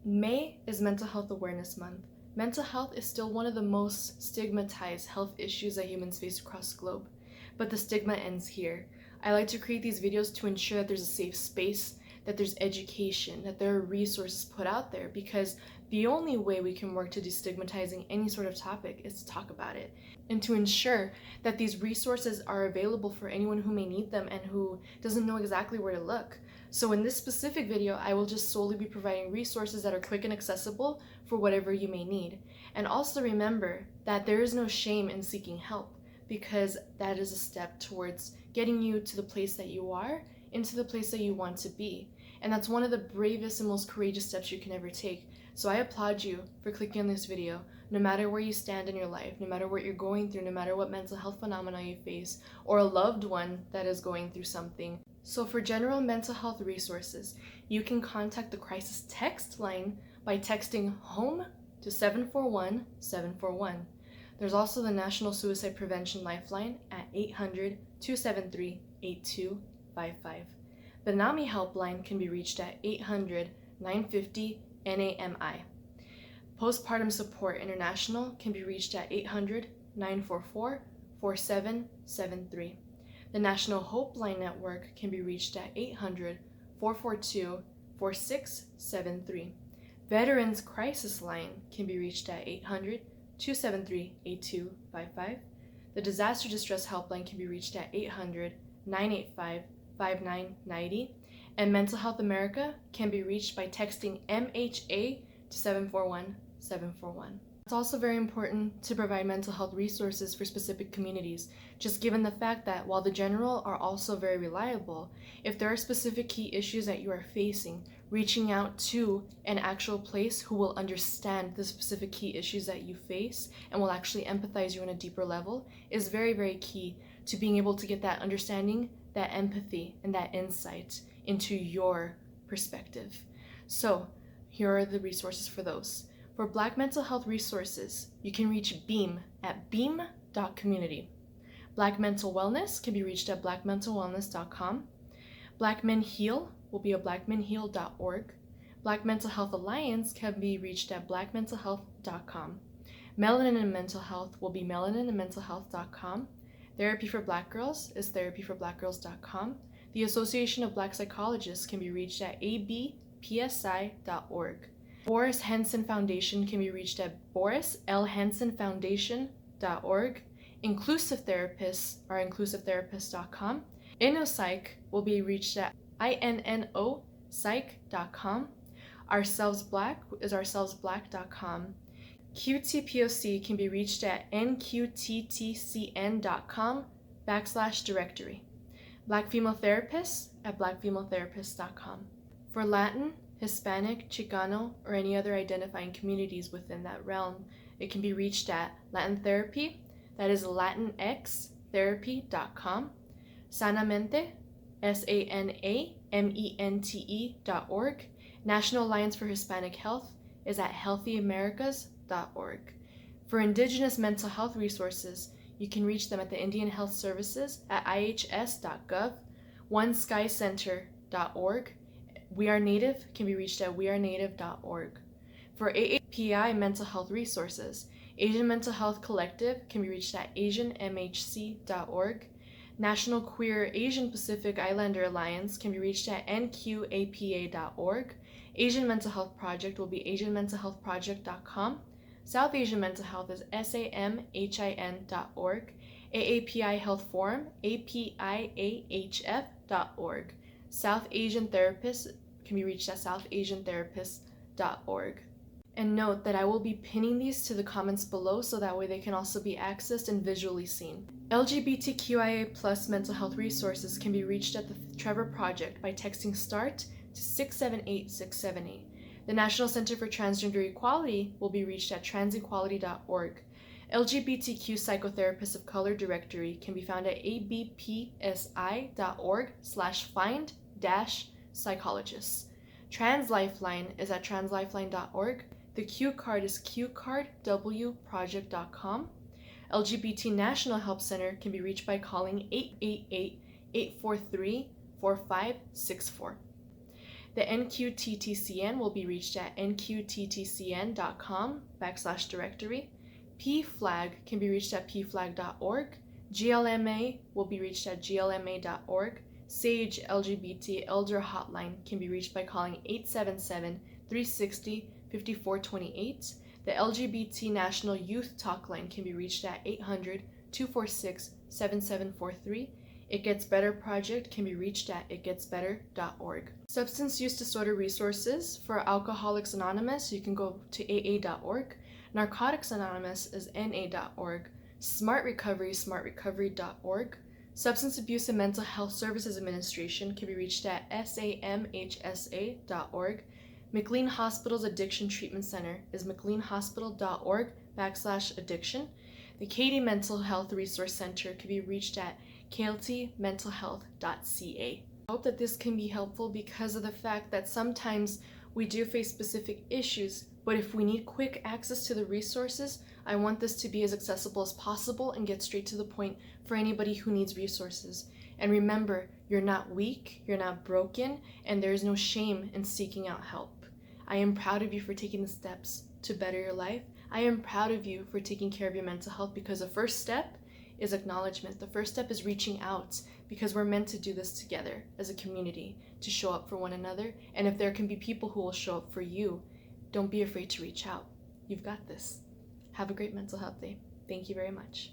May is Mental Health Awareness Month. Mental health is still one of the most stigmatized health issues that humans face across the globe, but the stigma ends here. I like to create these videos to ensure that there's a safe space, that there's education, that there are resources put out there, because the only way we can work to destigmatizing any sort of topic is to talk about it, and to ensure that these resources are available for anyone who may need them and who doesn't know exactly where to look. So in this specific video, I will just solely be providing resources that are quick and accessible for whatever you may need. And also remember that there is no shame in seeking help, because that is a step towards getting you to the place that you are, into the place that you want to be. And that's one of the bravest and most courageous steps you can ever take. So I applaud you for clicking on this video, no matter where you stand in your life, no matter what you're going through, no matter what mental health phenomena you face, or a loved one that is going through something. So for general mental health resources, you can contact the crisis text line by texting HOME to 741-741. There's also the National Suicide Prevention Lifeline at 800-273-8255. The NAMI helpline can be reached at 800-950-NAMI. Postpartum Support International can be reached at 800-944-4773. The National Hope Line Network can be reached at 800-442-4673. Veterans Crisis Line can be reached at 800-273-8255. The Disaster Distress Helpline can be reached at 800-985-5990. And Mental Health America can be reached by texting MHA to 741-741. It's also very important to provide mental health resources for specific communities, just given the fact that while the general are also very reliable, if there are specific key issues that you are facing, reaching out to an actual place who will understand the specific key issues that you face and will actually empathize you on a deeper level is very, very key to being able to get that understanding, that empathy, and that insight into your perspective. So here are the resources for those. For Black mental health resources, you can reach BEAM at beam.community. Black Mental Wellness can be reached at blackmentalwellness.com. Black Men Heal will be at blackmenheal.org. Black Mental Health Alliance can be reached at blackmentalhealth.com. Melanin and Mental Health will be melaninandmentalhealth.com. Therapy for Black Girls is therapyforblackgirls.com. The Association of Black Psychologists can be reached at abpsi.org. Boris Henson Foundation can be reached at borislhensonfoundation.org. Inclusive Therapists are inclusivetherapists.com. InnoPsych will be reached at innoPsych.com. Ourselves Black is ourselvesblack.com. QTPOC can be reached at nqttcn.com/directory. Black Female Therapists at blackfemaletherapists.com. For Latin, Hispanic, Chicano, or any other identifying communities within that realm, it can be reached at Latin Therapy, that is latinxtherapy.com. Sanamente, SANAMENTE.org. National Alliance for Hispanic Health is at healthyamericas.org. For Indigenous mental health resources, you can reach them at the Indian Health Services at ihs.gov, oneskycenter.org. We Are Native can be reached at wearenative.org. For AAPI mental health resources, Asian Mental Health Collective can be reached at asianmhc.org. National Queer Asian Pacific Islander Alliance can be reached at nqapa.org. Asian Mental Health Project will be asianmentalhealthproject.com. South Asian Mental Health is samhin.org. AAPI Health Forum, apiahf.org. South Asian Therapists can be reached at southasiantherapists.org. And note that I will be pinning these to the comments below so that way they can also be accessed and visually seen. LGBTQIA+ mental health resources can be reached at the Trevor Project by texting START to 678-678. The National Center for Transgender Equality will be reached at transequality.org. LGBTQ Psychotherapists of Color Directory can be found at abpsi.org/find-psychologists. Trans Lifeline is at translifeline.org. The Q card is qcardwproject.com. LGBT National Help Center can be reached by calling 888-843-4564. The NQTTCN will be reached at nqttcn.com/directory. PFLAG can be reached at pflag.org. GLMA will be reached at glma.org. SAGE LGBT Elder Hotline can be reached by calling 877-360-5428. The LGBT National Youth Talk Line can be reached at 800-246-7743. It Gets Better Project can be reached at itgetsbetter.org. Substance use disorder resources for Alcoholics Anonymous, you can go to aa.org. Narcotics Anonymous is na.org. Smart Recovery, smartrecovery.org. Substance Abuse and Mental Health Services Administration can be reached at samhsa.org. McLean Hospital's Addiction Treatment Center is mcleanhospital.org/addiction. The Katy Mental Health Resource Center can be reached at kltmentalhealth.ca. I hope that this can be helpful because of the fact that sometimes we do face specific issues, but if we need quick access to the resources, I want this to be as accessible as possible and get straight to the point for anybody who needs resources. And remember, you're not weak, you're not broken, and there is no shame in seeking out help. I am proud of you for taking the steps to better your life. I am proud of you for taking care of your mental health, because the first step is acknowledgement. The first step is reaching out, because we're meant to do this together as a community, to show up for one another. And if there can be people who will show up for you, don't be afraid to reach out. You've got this. Have a great mental health day. Thank you very much.